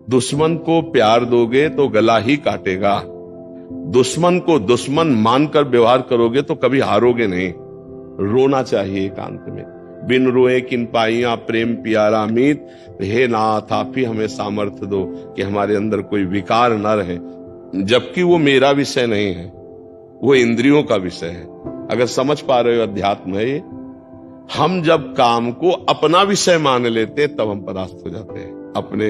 दुश्मन को प्यार दोगे तो गला ही काटेगा। दुश्मन को दुश्मन मानकर व्यवहार करोगे तो कभी हारोगे नहीं। रोना चाहिए एकांत में। बिन रोए किन पाइया प्रेम प्यारा मीत। हे नाथ, आप ही हमें सामर्थ्य दो कि हमारे अंदर कोई विकार न रहे। जबकि वो मेरा विषय नहीं है, वो इंद्रियों का विषय है। अगर समझ पा रहे हो अध्यात्म है ये। हम जब काम को अपना विषय मान लेते तब हम परास्त हो जाते हैं। अपने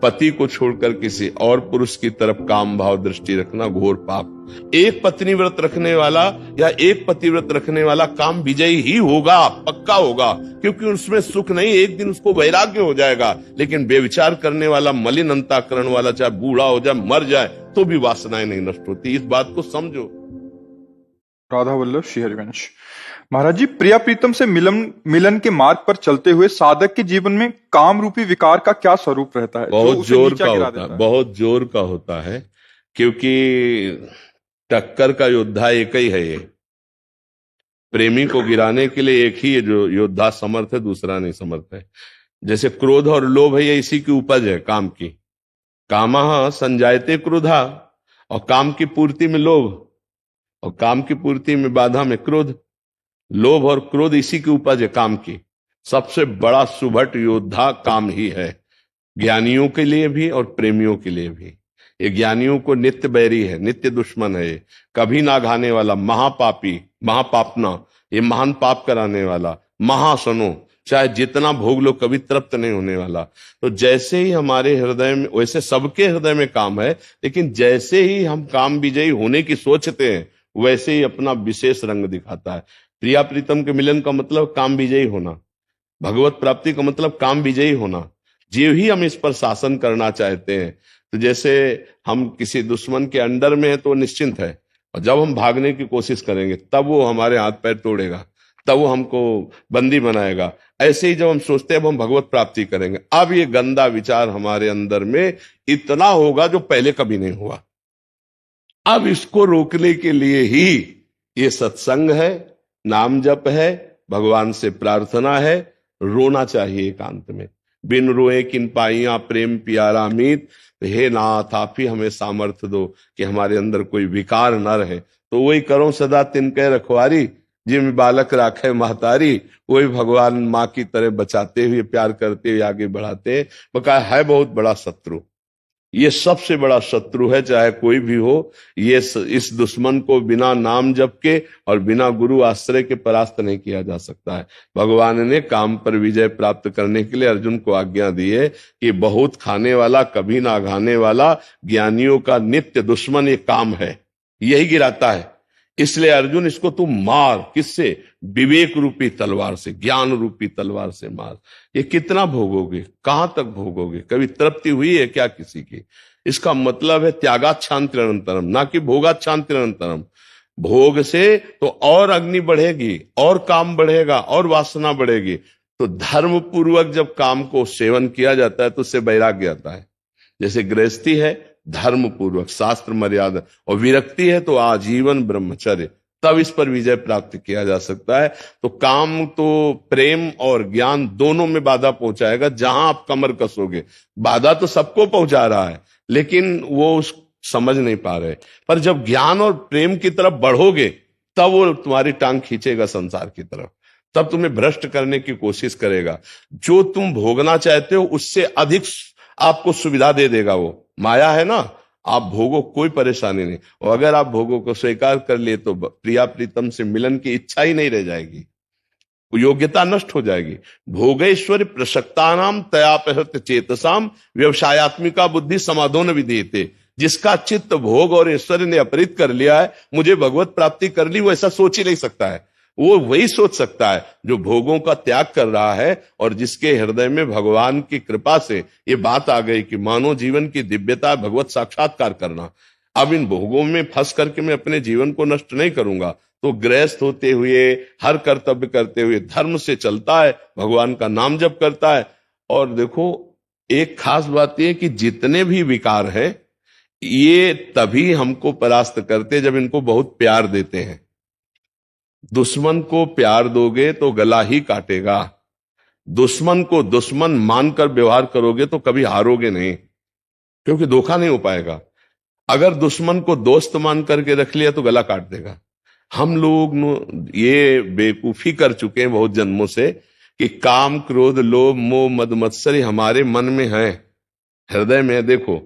पति को छोड़कर किसी और पुरुष की तरफ काम भाव दृष्टि रखना घोर पाप। एक पत्नी व्रत रखने वाला या एक पतिव्रत रखने वाला काम विजयी ही होगा, पक्का होगा, क्योंकि उसमें सुख नहीं, एक दिन उसको वैराग्य हो जाएगा। लेकिन बेविचार करने वाला, मलिन अंतःकरण वाला, चाहे बूढ़ा हो जाए, मर जाए, तो भी वासनाएं नहीं नष्ट होती। इस बात को समझो। राधा वल्लभ श्री हरिवंश। महाराज जी, प्रिया प्रीतम से मिलन के मार्ग पर चलते हुए साधक के जीवन में काम रूपी विकार का क्या स्वरूप रहता है? बहुत जोर का होता है, बहुत जोर का होता है, क्योंकि टक्कर का योद्धा एक ही है। ये प्रेमी को गिराने के लिए एक ही जो योद्धा समर्थ है, दूसरा नहीं समर्थ है। जैसे क्रोध और लोभ है, ये इसी की उपज है, काम की। कामः संजायते क्रोधा, और काम की पूर्ति में लोभ, और काम की पूर्ति में बाधा में क्रोध। लोभ और क्रोध इसी की उपज है, काम की। सबसे बड़ा सुभट योद्धा काम ही है, ज्ञानियों के लिए भी और प्रेमियों के लिए भी। ये ज्ञानियों को नित्य बैरी है, नित्य दुश्मन है, कभी ना घाने वाला, महापापी, महापापना, ये महान पाप कराने वाला, महासनो, चाहे जितना भोग लो कभी तृप्त नहीं होने वाला। तो जैसे ही हमारे हृदय में, वैसे सबके हृदय में काम है, लेकिन जैसे ही हम काम विजयी होने की सोचते हैं, वैसे ही अपना विशेष रंग दिखाता है। प्रिया प्रीतम के मिलन का मतलब काम विजयी होना, भगवत प्राप्ति का मतलब काम विजयी होना। जीव ही हम इस पर शासन करना चाहते हैं। तो जैसे हम किसी दुश्मन के अंडर में है तो निश्चिंत है, और जब हम भागने की कोशिश करेंगे तब वो हमारे हाथ पैर तोड़ेगा, तब वो हमको बंदी बनाएगा। ऐसे ही जब हम सोचते हैं अब हम भगवत प्राप्ति करेंगे, अब ये गंदा विचार हमारे अंदर में इतना होगा जो पहले कभी नहीं हुआ। अब इसको रोकने के लिए ही ये सत्संग है, नाम जप है, भगवान से प्रार्थना है। रोना चाहिए एकांत में। बिन रोए किन पाइया प्रेम प्यारा मीत। हे नाथ, आप ही हमें सामर्थ्य दो कि हमारे अंदर कोई विकार न रहे। तो वही करो सदा तिनके रखवारी, जिम बालक राखे महतारी। वही भगवान माँ की तरह बचाते हुए, प्यार करते हुए आगे बढ़ाते हैं। बकाया है बहुत बड़ा शत्रु, ये सबसे बड़ा शत्रु है, चाहे कोई भी हो। ये इस दुश्मन को बिना नाम जप के और बिना गुरु आश्रय के परास्त नहीं किया जा सकता है। भगवान ने काम पर विजय प्राप्त करने के लिए अर्जुन को आज्ञा दी है कि बहुत खाने वाला, कभी ना घाने वाला, ज्ञानियों का नित्य दुश्मन ये काम है, यही गिराता है। इसलिए अर्जुन, इसको तुम मार। किससे? विवेक रूपी तलवार से, ज्ञान रूपी तलवार से मार। ये कितना भोगोगे, कहां तक भोगोगे? कभी तृप्ति हुई है क्या किसी की? इसका मतलब है त्यागाच्छांतिरनंतरम, ना कि भोगाच्छांतिरनंतरम। भोग से तो और अग्नि बढ़ेगी, और काम बढ़ेगा, और वासना बढ़ेगी। तो धर्म पूर्वक जब काम को सेवन किया जाता है तो उससे वैराग्य आता है। जैसे गृहस्थी है धर्म पूर्वक, शास्त्र मर्यादा, और विरक्ति है तो आजीवन ब्रह्मचर्य, तब इस पर विजय प्राप्त किया जा सकता है। तो काम तो प्रेम और ज्ञान दोनों में बाधा पहुंचाएगा। जहां आप कमर कसोगे, बाधा तो सबको पहुंचा रहा है, लेकिन वो समझ नहीं पा रहे। पर जब ज्ञान और प्रेम की तरफ बढ़ोगे, तब वो तुम्हारी टांग खींचेगा संसार की तरफ, तब तुम्हें भ्रष्ट करने की कोशिश करेगा। जो तुम भोगना चाहते हो उससे अधिक आपको सुविधा दे देगा। वो माया है ना, आप भोगो, कोई परेशानी नहीं। और अगर आप भोगों को स्वीकार कर लिए तो प्रिया प्रीतम से मिलन की इच्छा ही नहीं रह जाएगी, योग्यता नष्ट हो जाएगी। भोगेश्वर प्रसक्तानाम तयापहृत चेतसाम व्यवसायत्मिका बुद्धि समाधो न विधीयते। जिसका चित्त भोग और ऐश्वर्य ने अपहृत कर लिया है, मुझे भगवत प्राप्ति कर ली, वो ऐसा सोच ही नहीं सकता है। वो वही सोच सकता है जो भोगों का त्याग कर रहा है, और जिसके हृदय में भगवान की कृपा से ये बात आ गई कि मानव जीवन की दिव्यता भगवत साक्षात्कार करना। अब इन भोगों में फंस करके मैं अपने जीवन को नष्ट नहीं करूंगा। तो गृहस्थ होते हुए, हर कर्तव्य करते हुए धर्म से चलता है, भगवान का नाम जप करता है। और देखो, एक खास बात यह कि जितने भी विकार है ये तभी हमको परास्त करते जब इनको बहुत प्यार देते हैं। दुश्मन को प्यार दोगे तो गला ही काटेगा। दुश्मन को दुश्मन मानकर व्यवहार करोगे तो कभी हारोगे नहीं। क्योंकि धोखा नहीं हो पाएगा। अगर दुश्मन को दोस्त मान करके रख लिया तो गला काट देगा। हम लोग ये बेवकूफी कर चुके हैं बहुत जन्मों से कि काम क्रोध लोभ मोह मद मत्सरी हमारे मन में है, हृदय में है, देखो,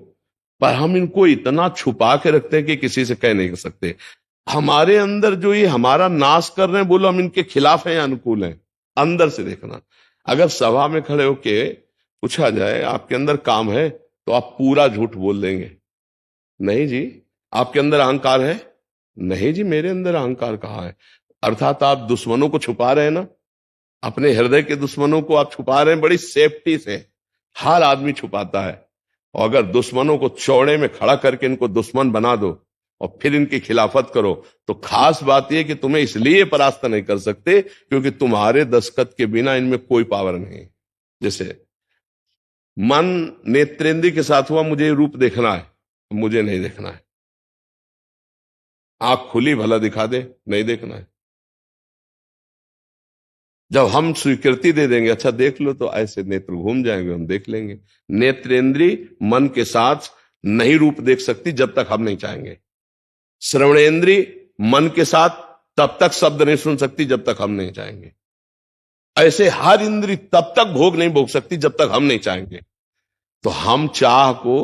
पर हम इनको इतना छुपा के रखते हैं कि किसी से कह नहीं सकते। हमारे अंदर जो ये हमारा नाश कर रहे हैं, बोलो हम इनके खिलाफ हैं या अनुकूल हैं? अंदर से देखना। अगर सभा में खड़े होके पूछा जाए आपके अंदर काम है, तो आप पूरा झूठ बोल देंगे, नहीं जी। आपके अंदर अहंकार है? नहीं जी, मेरे अंदर अहंकार कहाँ है। अर्थात आप दुश्मनों को छुपा रहे हैं ना, अपने हृदय के दुश्मनों को आप छुपा रहे हैं बड़ी सेफ्टी से। हर आदमी छुपाता है। और अगर दुश्मनों को चौड़े में खड़ा करके इनको दुश्मन बना दो और फिर इनकी खिलाफत करो, तो खास बात यह कि तुम्हें इसलिए परास्त नहीं कर सकते क्योंकि तुम्हारे दस्तखत के बिना इनमें कोई पावर नहीं। जैसे मन नेत्रेंद्र के साथ हुआ, मुझे रूप देखना है, मुझे नहीं देखना है। आंख खुली भला दिखा दे, नहीं देखना है। जब हम स्वीकृति दे देंगे, अच्छा देख लो, तो ऐसे नेत्र घूम जाएंगे, हम देख लेंगे। नेत्रेंद्री मन के साथ नहीं रूप देख सकती जब तक हम नहीं चाहेंगे। श्रवणेंद्री मन के साथ तब तक शब्द नहीं सुन सकती जब तक हम नहीं चाहेंगे। ऐसे हर इंद्री तब तक भोग नहीं भोग सकती जब तक हम नहीं चाहेंगे। तो हम चाह को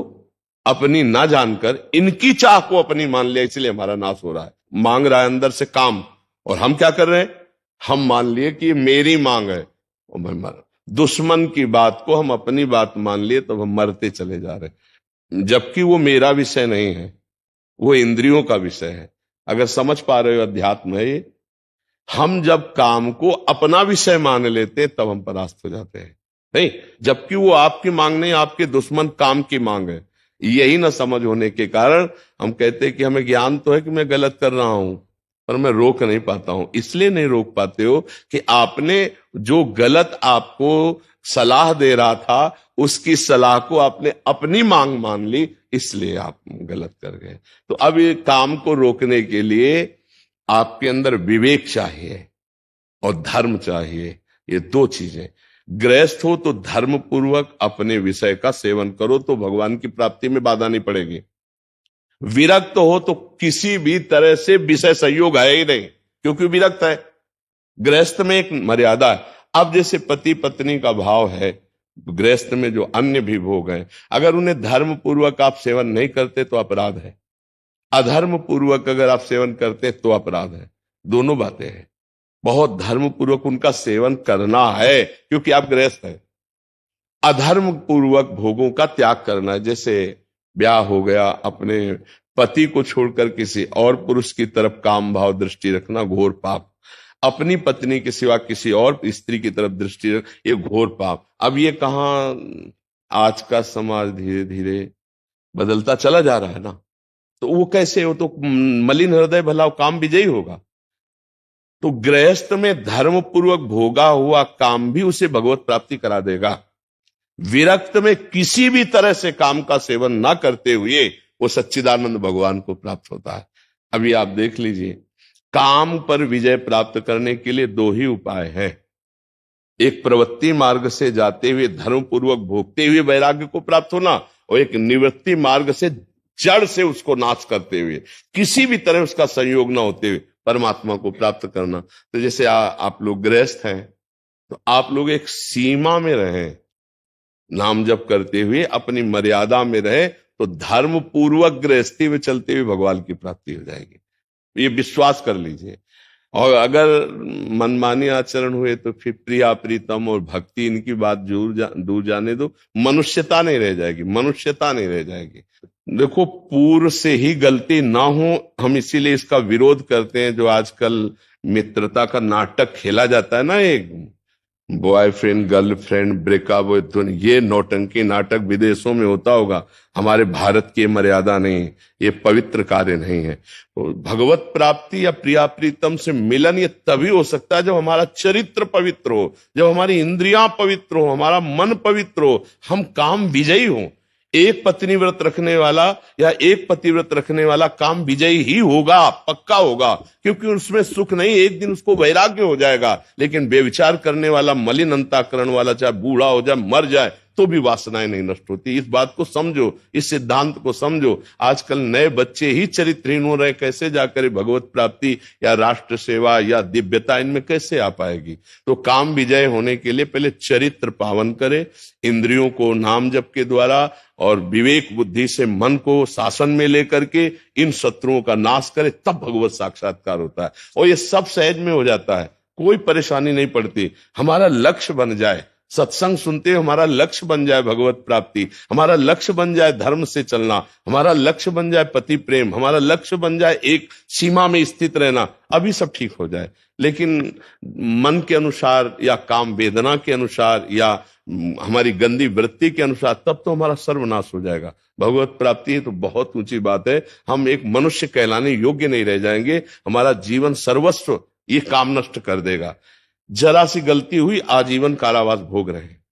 अपनी ना जानकर इनकी चाह को अपनी मान लिया, इसलिए हमारा नाश हो रहा है। मांग रहा है अंदर से काम, और हम क्या कर रहे हैं? हम मान लिए कि ये मेरी मांग है और मैं मर। दुश्मन की बात को हम अपनी बात मान लिए, तो हम मरते चले जा रहे, जबकि वो मेरा विषय नहीं है, वो इंद्रियों का विषय है। अगर समझ पा रहे हो अध्यात्म है ये। हम जब काम को अपना विषय मान लेते तब हम परास्त हो जाते हैं, नहीं, जबकि वो आपकी मांग नहीं, आपके दुश्मन काम की मांग है। यही ना समझ होने के कारण हम कहते हैं कि हमें ज्ञान तो है कि मैं गलत कर रहा हूं, पर मैं रोक नहीं पाता हूं। इसलिए नहीं रोक पाते हो कि आपने जो गलत आपको सलाह दे रहा था, उसकी सलाह को आपने अपनी मांग मान ली, इसलिए आप गलत कर गए। तो अब ये काम को रोकने के लिए आपके अंदर विवेक चाहिए और धर्म चाहिए। ये दो चीजें। गृहस्थ हो तो धर्म पूर्वक अपने विषय का सेवन करो, तो भगवान की प्राप्ति में बाधा नहीं पड़ेगी। विरक्त हो तो किसी भी तरह से विषय संयोग है ही नहीं, क्योंकि विरक्त है। गृहस्थ में एक मर्यादा है। अब जैसे पति पत्नी का भाव है, गृहस्थ में जो अन्य भी भोग हैं, अगर उन्हें धर्म पूर्वक आप सेवन नहीं करते तो अपराध है, अधर्म पूर्वक अगर आप सेवन करते तो अपराध है। दोनों बातें हैं। बहुत धर्म पूर्वक उनका सेवन करना है क्योंकि आप गृहस्थ हैं। अधर्म पूर्वक भोगों का त्याग करना है। जैसे ब्याह हो गया, अपने पति को छोड़कर किसी और पुरुष की तरफ काम भाव दृष्टि रखना घोर पाप। अपनी पत्नी के सिवा किसी और स्त्री की तरफ दृष्टि रख, ये घोर पाप। अब ये कहां, आज का समाज धीरे धीरे बदलता चला जा रहा है ना, तो वो कैसे हो, तो मलिन हृदय भला काम विजयी होगा। तो गृहस्थ में धर्म पूर्वक भोगा हुआ काम भी उसे भगवत प्राप्ति करा देगा। विरक्त में किसी भी तरह से काम का सेवन ना करते हुए वो सच्चिदानंद भगवान को प्राप्त होता है। अभी आप देख लीजिए, काम पर विजय प्राप्त करने के लिए दो ही उपाय है। एक प्रवृत्ति मार्ग से जाते हुए धर्म पूर्वक भोगते हुए वैराग्य को प्राप्त होना, और एक निवृत्ति मार्ग से जड़ से उसको नाश करते हुए, किसी भी तरह उसका संयोग ना होते हुए परमात्मा को प्राप्त करना। तो जैसे आप लोग गृहस्थ हैं, तो आप लोग एक सीमा में रहें, नाम जप करते हुए अपनी मर्यादा में रहे, तो धर्म पूर्वक गृहस्थी में चलते हुए भगवान की प्राप्ति हो जाएगी। ये विश्वास कर लीजिए। और अगर मनमानी आचरण हुए तो फिर प्रिया प्रीतम और भक्ति इनकी बात दूर जाने दो, मनुष्यता नहीं रह जाएगी, मनुष्यता नहीं रह जाएगी। देखो, पूर्व से ही गलती ना हो, हम इसीलिए इसका विरोध करते हैं। जो आजकल मित्रता का नाटक खेला जाता है ना, एक बॉयफ्रेंड गर्लफ्रेंड ब्रेकअप, ये नौटंकी नाटक विदेशों में होता होगा, हमारे भारत की मर्यादा नहीं, ये पवित्र कार्य नहीं है। तो भगवत प्राप्ति या प्रिया प्रीतम से मिलन ये तभी हो सकता है जब हमारा चरित्र पवित्र हो, जब हमारी इंद्रियां पवित्र हो, हमारा मन पवित्र हो, हम काम विजयी हो। एक पत्नी व्रत रखने वाला या एक पतिव्रत रखने वाला काम विजयी ही होगा, पक्का होगा, क्योंकि उसमें सुख नहीं, एक दिन उसको वैराग्य हो जाएगा। लेकिन बेविचार करने वाला, मलिन अंतःकरण वाला, चाहे बूढ़ा हो जाए, मर जाए, तो भी वासनाएं नहीं नष्ट होती। इस बात को समझो, इस सिद्धांत को समझो। आजकल नए बच्चे ही चरित्रहीन हो रहे, कैसे जाकर भगवत प्राप्ति या राष्ट्र सेवा या दिव्यता इनमें कैसे आ पाएगी? तो काम विजय होने के लिए पहले चरित्र पावन करे, इंद्रियों को नाम जप के द्वारा और विवेक बुद्धि से मन को शासन में लेकर के इन शत्रुओं का नाश करे, तब भगवत साक्षात्कार होता है। और ये सब सहज में हो जाता है, कोई परेशानी नहीं पड़ती। हमारा लक्ष्य बन जाए, सत्संग सुनते हमारा लक्ष्य बन जाए भगवत प्राप्ति, हमारा लक्ष्य बन जाए धर्म से चलना, हमारा लक्ष्य बन जाए पति प्रेम, हमारा लक्ष्य बन जाए एक सीमा में स्थित रहना, अभी सब ठीक हो जाए। लेकिन मन के अनुसार या काम वेदना के अनुसार या हमारी गंदी वृत्ति के अनुसार, तब तो हमारा सर्वनाश हो जाएगा। भगवत प्राप्ति तो बहुत ऊंची बात है, हम एक मनुष्य कहलाने योग्य नहीं रह जाएंगे, हमारा जीवन सर्वस्व ये काम नष्ट कर देगा। जरा सी गलती हुई, आजीवन कारावास भोग रहे हैं।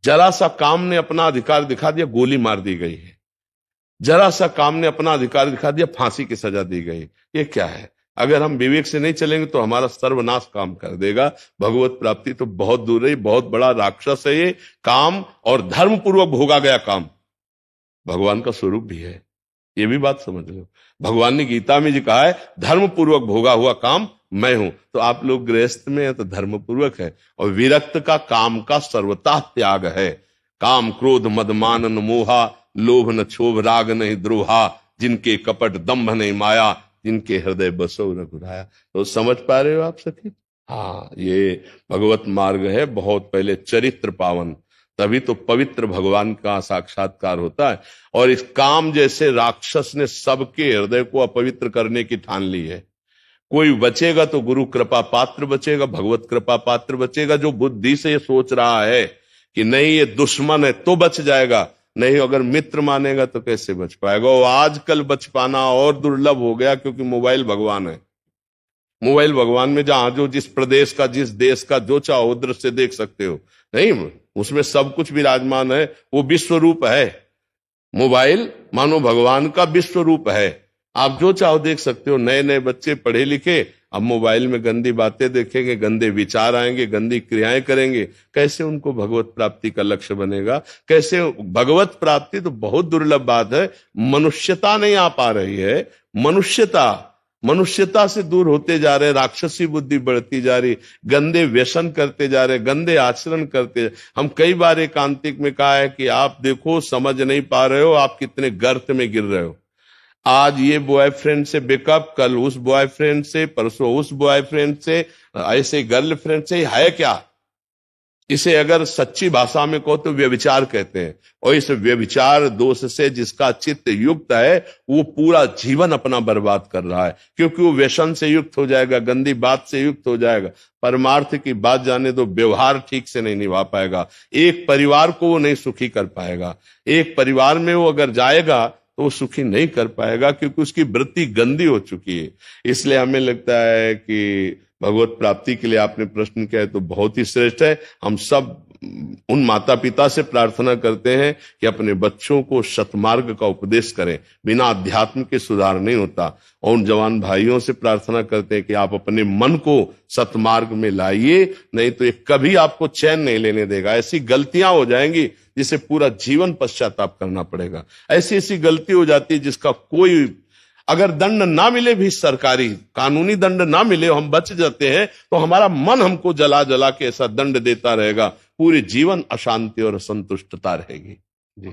जरा सा काम ने अपना अधिकार दिखा दिया, गोली मार दी गई है। जरा सा काम ने अपना अधिकार दिखा दिया, फांसी की सजा दी गई। ये क्या है? अगर हम विवेक से नहीं चलेंगे तो हमारा सर्वनाश काम कर देगा। भगवत प्राप्ति तो बहुत दूर है, बहुत बड़ा राक्षस है ये। काम और धर्म पूर्वक भोगा गया काम भगवान का स्वरूप भी है, ये भी बात समझ लो। भगवान ने गीता में जी कहा है, धर्म पूर्वक भोगा हुआ काम मैं हूं। तो आप लोग गृहस्थ में है तो धर्म पूर्वक है, और विरक्त का काम का सर्वथा त्याग है। काम क्रोध मद मान मोहा, लोभ न क्षोभ राग नहीं द्रोहा, जिनके कपट दंभ नहीं माया, जिनके हृदय बसो रघुराया। तो समझ पा रहे हो आप सखी? हाँ, ये भगवत मार्ग है, बहुत पहले चरित्र पावन, तभी तो पवित्र भगवान का साक्षात्कार होता है। और इस काम जैसे राक्षस ने सबके हृदय को अपवित्र करने की ठान ली है। कोई बचेगा तो गुरु कृपा पात्र बचेगा, भगवत कृपा पात्र बचेगा। जो बुद्धि से ये सोच रहा है कि नहीं ये दुश्मन है तो बच जाएगा, नहीं अगर मित्र मानेगा तो कैसे बच पाएगा। और आजकल बच पाना और दुर्लभ हो गया, क्योंकि मोबाइल भगवान है। मोबाइल भगवान में जहां जो जिस प्रदेश का जिस देश का जो चाहो दृश्य देख सकते हो, नहीं उसमें सब कुछ विराजमान है, वो विश्व रूप है। मोबाइल मानो भगवान का विश्व रूप है, आप जो चाहो देख सकते हो। नए नए बच्चे पढ़े लिखे अब मोबाइल में गंदी बातें देखेंगे, गंदे विचार आएंगे, गंदी क्रियाएं करेंगे, कैसे उनको भगवत प्राप्ति का लक्ष्य बनेगा? कैसे? भगवत प्राप्ति तो बहुत दुर्लभ बात है, मनुष्यता नहीं आ पा रही है। मनुष्यता से दूर होते जा रहे, राक्षसी बुद्धि बढ़ती जा रही, गंदे व्यसन करते जा रहे, गंदे आचरण करते। हम कई बार एकांतिक में कहा है कि आप देखो, समझ नहीं पा रहे हो आप कितने गर्त में गिर रहे हो। आज ये बॉयफ्रेंड से बेकअप, कल उस बॉयफ्रेंड से, परसों उस बॉयफ्रेंड से, ऐसे गर्लफ्रेंड से है क्या? इसे अगर सच्ची भाषा में कहो तो व्यभिचार कहते हैं। और इस व्यभिचार दोष से जिसका चित्त युक्त है, वो पूरा जीवन अपना बर्बाद कर रहा है, क्योंकि वो व्यसन से युक्त हो जाएगा, गंदी बात से युक्त हो जाएगा। परमार्थ की बात जाने दो, व्यवहार ठीक से नहीं निभा पाएगा, एक परिवार को वो नहीं सुखी कर पाएगा। एक परिवार में वो अगर जाएगा तो वो सुखी नहीं कर पाएगा, क्योंकि उसकी वृत्ति गंदी हो चुकी है। इसलिए हमें लगता है कि भगवत प्राप्ति के लिए आपने प्रश्न किया है तो बहुत ही श्रेष्ठ है। हम सब उन माता पिता से प्रार्थना करते हैं कि अपने बच्चों को सतमार्ग का उपदेश करें, बिना अध्यात्म के सुधार नहीं होता। और उन जवान भाइयों से प्रार्थना करते हैं कि आप अपने मन को सतमार्ग में लाइए, नहीं तो ये कभी आपको चैन नहीं लेने देगा। ऐसी गलतियां हो जाएंगी जिसे पूरा जीवन पश्चाताप करना पड़ेगा। ऐसी ऐसी गलती हो जाती है जिसका कोई, अगर दंड ना मिले भी, सरकारी कानूनी दंड ना मिले, हम बच जाते हैं, तो हमारा मन हमको जला जला के ऐसा दंड देता रहेगा, पूरे जीवन अशांति और असंतुष्टता रहेगी। जी।